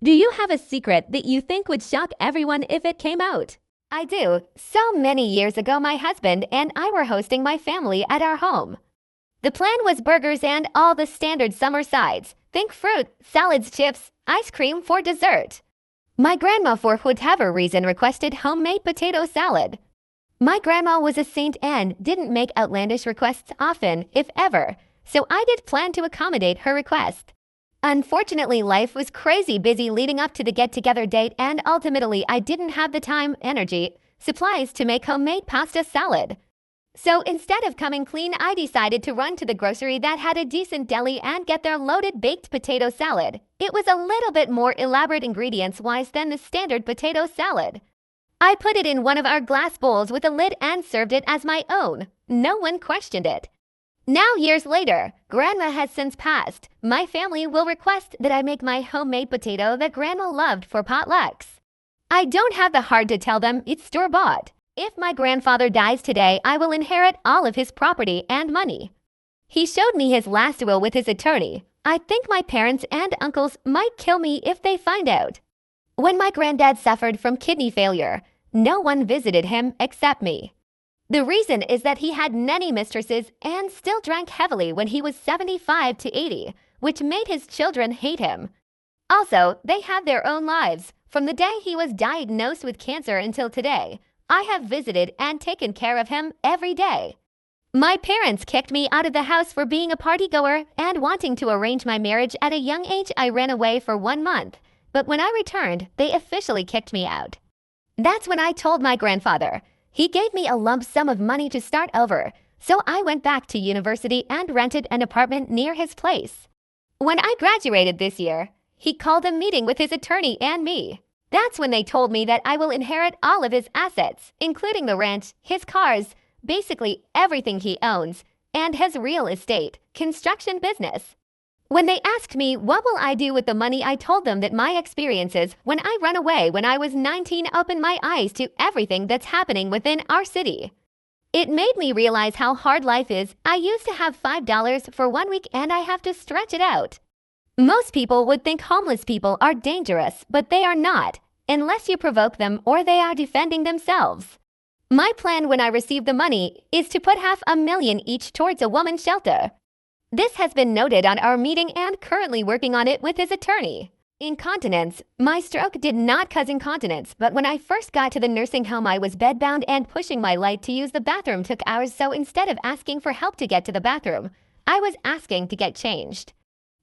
Do you have a secret that you think would shock everyone if it came out? I do. So many years ago, my husband and I were hosting my family at our home. The plan was burgers and all the standard summer sides. Think fruit, salads, chips, ice cream for dessert. My grandma, for whatever reason, requested homemade potato salad. My grandma was a saint and didn't make outlandish requests often, if ever, so I did plan to accommodate her request. Unfortunately, life was crazy busy leading up to the get-together date, and ultimately I didn't have the time, energy, supplies to make homemade pasta salad. So instead of coming clean, I decided to run to the grocery that had a decent deli and get their loaded baked potato salad. It was a little bit more elaborate ingredients-wise than the standard potato salad. I put it in one of our glass bowls with a lid and served it as my own. No one questioned it. Now, years later, Grandma has since passed. My family will request that I make my homemade potato that Grandma loved for potlucks. I don't have the heart to tell them it's store-bought. If my grandfather dies today, I will inherit all of his property and money. He showed me his last will with his attorney. I think my parents and uncles might kill me if they find out. When my granddad suffered from kidney failure, no one visited him except me. The reason is that he had many mistresses and still drank heavily when he was 75 to 80, which made his children hate him. Also, they have their own lives. From the day he was diagnosed with cancer until today, I have visited and taken care of him every day. My parents kicked me out of the house for being a partygoer and wanting to arrange my marriage at a young age. I ran away for 1 month, but when I returned, they officially kicked me out. That's when I told my grandfather. He gave me a lump sum of money to start over, so I went back to university and rented an apartment near his place. When I graduated this year, he called a meeting with his attorney and me. That's when they told me that I will inherit all of his assets, including the ranch, his cars, basically everything he owns, and his real estate, construction business. When they asked me what will I do with the money, I told them that my experiences when I ran away when I was 19 opened my eyes to everything that's happening within our city. It made me realize how hard life is. I used to have $5 for 1 week and I have to stretch it out. Most people would think homeless people are dangerous, but they are not, unless you provoke them or they are defending themselves. My plan when I receive the money is to put $500,000 each towards a woman's shelter. This has been noted on our meeting and currently working on it with his attorney. Incontinence. My stroke did not cause incontinence, but when I first got to the nursing home I was bedbound and pushing my light to use the bathroom took hours, so instead of asking for help to get to the bathroom, I was asking to get changed.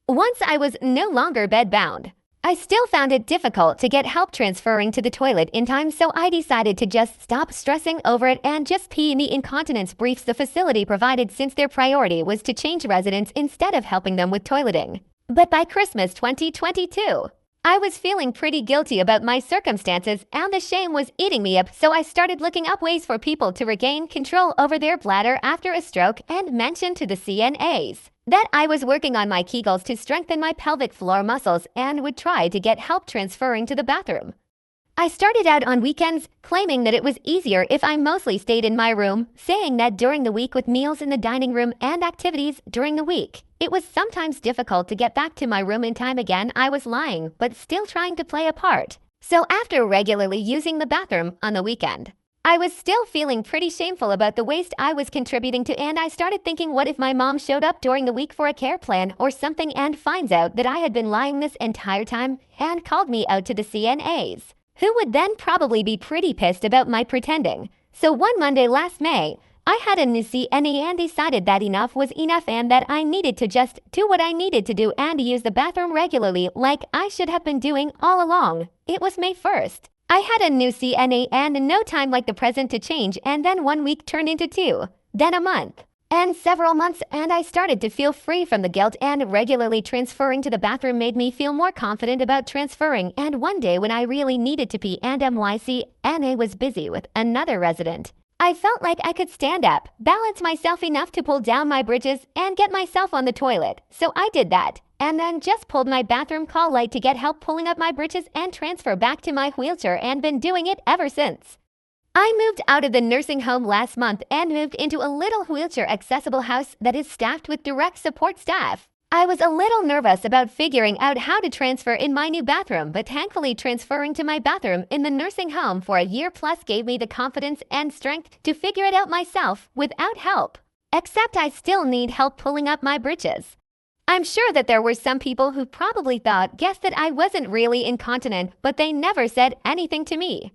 Once I was no longer bedbound, I still found it difficult to get help transferring to the toilet in time, so I decided to just stop stressing over it and just pee in the incontinence briefs the facility provided, since their priority was to change residents instead of helping them with toileting. But by Christmas 2022, I was feeling pretty guilty about my circumstances and the shame was eating me up, so I started looking up ways for people to regain control over their bladder after a stroke and mentioned to the CNAs that I was working on my Kegels to strengthen my pelvic floor muscles and would try to get help transferring to the bathroom. I started out on weekends, claiming that it was easier if I mostly stayed in my room, saying that during the week with meals in the dining room and activities during the week, it was sometimes difficult to get back to my room in time. Again, I was lying, but still trying to play a part. So after regularly using the bathroom on the weekend, I was still feeling pretty shameful about the waste I was contributing to, and I started thinking, what if my mom showed up during the week for a care plan or something and finds out that I had been lying this entire time and called me out to the CNAs, who would then probably be pretty pissed about my pretending. So one Monday last May, I had a new CNA and decided that enough was enough and that I needed to just do what I needed to do and use the bathroom regularly like I should have been doing all along. It was May 1st. I had a new CNA and no time like the present to change, and then 1 week turned into 2, then a month, and several months, and I started to feel free from the guilt, and regularly transferring to the bathroom made me feel more confident about transferring. And one day when I really needed to pee and my CNA was busy with another resident, I felt like I could stand up, balance myself enough to pull down my britches and get myself on the toilet. So I did that, and then just pulled my bathroom call light to get help pulling up my britches and transfer back to my wheelchair, and been doing it ever since. I moved out of the nursing home last month and moved into a little wheelchair accessible house that is staffed with direct support staff. I was a little nervous about figuring out how to transfer in my new bathroom, but thankfully transferring to my bathroom in the nursing home for a year plus gave me the confidence and strength to figure it out myself without help. Except I still need help pulling up my britches. I'm sure that there were some people who probably guessed that I wasn't really incontinent, but they never said anything to me.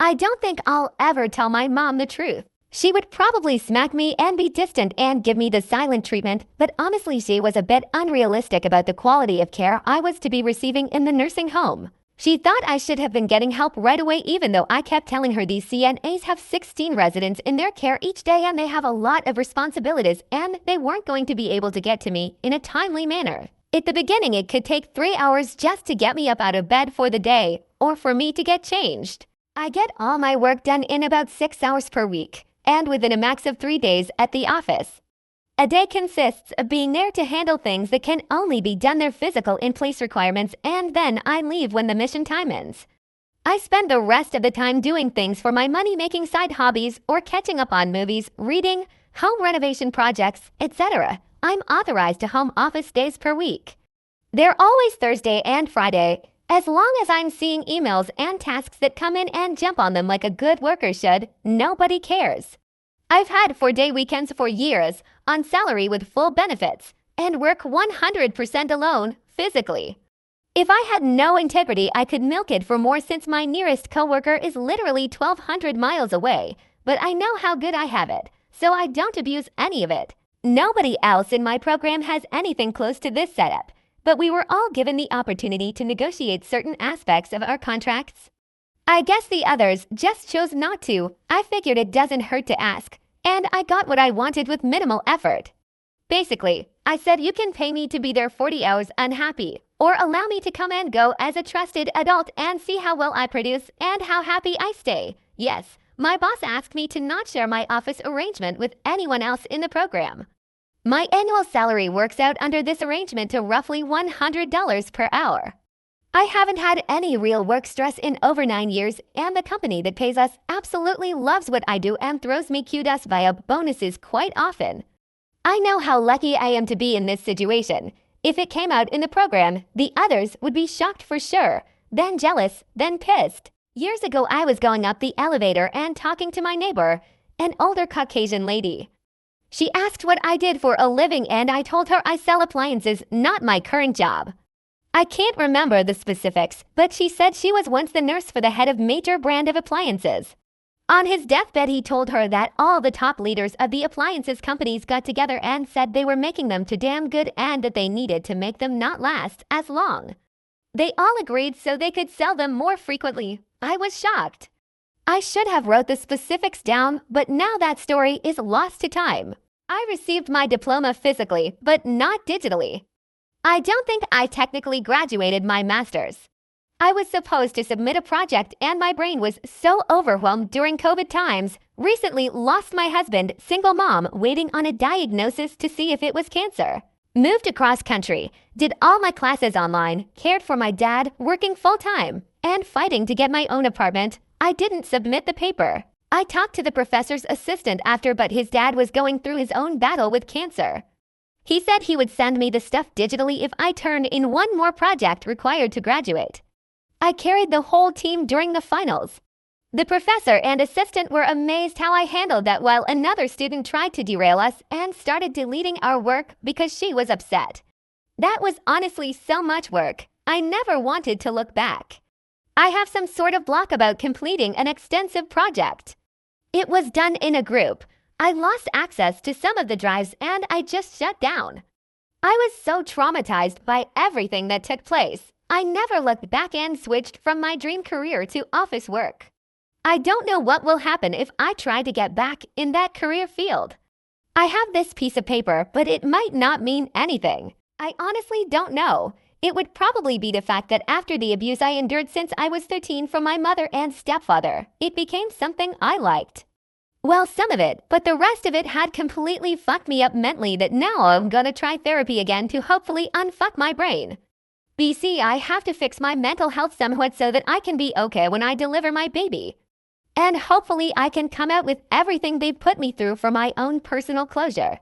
I don't think I'll ever tell my mom the truth. She would probably smack me and be distant and give me the silent treatment, but honestly she was a bit unrealistic about the quality of care I was to be receiving in the nursing home. She thought I should have been getting help right away, even though I kept telling her these CNAs have 16 residents in their care each day and they have a lot of responsibilities and they weren't going to be able to get to me in a timely manner. At the beginning it could take 3 hours just to get me up out of bed for the day or for me to get changed. I get all my work done in about 6 hours per week, and within a max of 3 days at the office. A day consists of being there to handle things that can only be done their physical in-place requirements, and then I leave when the mission time ends. I spend the rest of the time doing things for my money-making side hobbies or catching up on movies, reading, home renovation projects, etc. I'm authorized to home office days per week. They're always Thursday and Friday, as long as I'm seeing emails and tasks that come in and jump on them like a good worker should. Nobody cares. I've had 4-day weekends for years, on salary with full benefits, and work 100% alone, physically. If I had no integrity, I could milk it for more since my nearest coworker is literally 1,200 miles away, but I know how good I have it, so I don't abuse any of it. Nobody else in my program has anything close to this setup, but we were all given the opportunity to negotiate certain aspects of our contracts. I guess the others just chose not to. I figured it doesn't hurt to ask, and I got what I wanted with minimal effort. Basically, I said you can pay me to be there 40 hours unhappy, or allow me to come and go as a trusted adult and see how well I produce and how happy I stay. Yes, my boss asked me to not share my office arrangement with anyone else in the program. My annual salary works out under this arrangement to roughly $100 per hour. I haven't had any real work stress in over 9 years, and the company that pays us absolutely loves what I do and throws me kudos via bonuses quite often. I know how lucky I am to be in this situation. If it came out in the program, the others would be shocked for sure, then jealous, then pissed. Years ago I was going up the elevator and talking to my neighbor, an older Caucasian lady. She asked what I did for a living and I told her I sell appliances, not my current job. I can't remember the specifics, but she said she was once the nurse for the head of major brand of appliances. On his deathbed he told her that all the top leaders of the appliances companies got together and said they were making them too damn good and that they needed to make them not last as long. They all agreed so they could sell them more frequently. I was shocked. I should have wrote the specifics down, but now that story is lost to time. I received my diploma physically, but not digitally. I don't think I technically graduated my master's. I was supposed to submit a project and my brain was so overwhelmed during COVID times. Recently lost my husband, single mom, waiting on a diagnosis to see if it was cancer. Moved across country, did all my classes online, cared for my dad, working full-time, and fighting to get my own apartment. I didn't submit the paper. I talked to the professor's assistant after, but his dad was going through his own battle with cancer. He said he would send me the stuff digitally if I turned in one more project required to graduate. I carried the whole team during the finals. The professor and assistant were amazed how I handled that while another student tried to derail us and started deleting our work because she was upset. That was honestly so much work. I never wanted to look back. I have some sort of block about completing an extensive project. It was done in a group. I lost access to some of the drives and I just shut down. I was so traumatized by everything that took place. I never looked back and switched from my dream career to office work. I don't know what will happen if I try to get back in that career field. I have this piece of paper, but it might not mean anything. I honestly don't know. It would probably be the fact that after the abuse I endured since I was 13 from my mother and stepfather, it became something I liked. Well, some of it, but the rest of it had completely fucked me up mentally that now I'm gonna try therapy again to hopefully unfuck my brain. BC, I have to fix my mental health somewhat so that I can be okay when I deliver my baby. And hopefully I can come out with everything they've put me through for my own personal closure.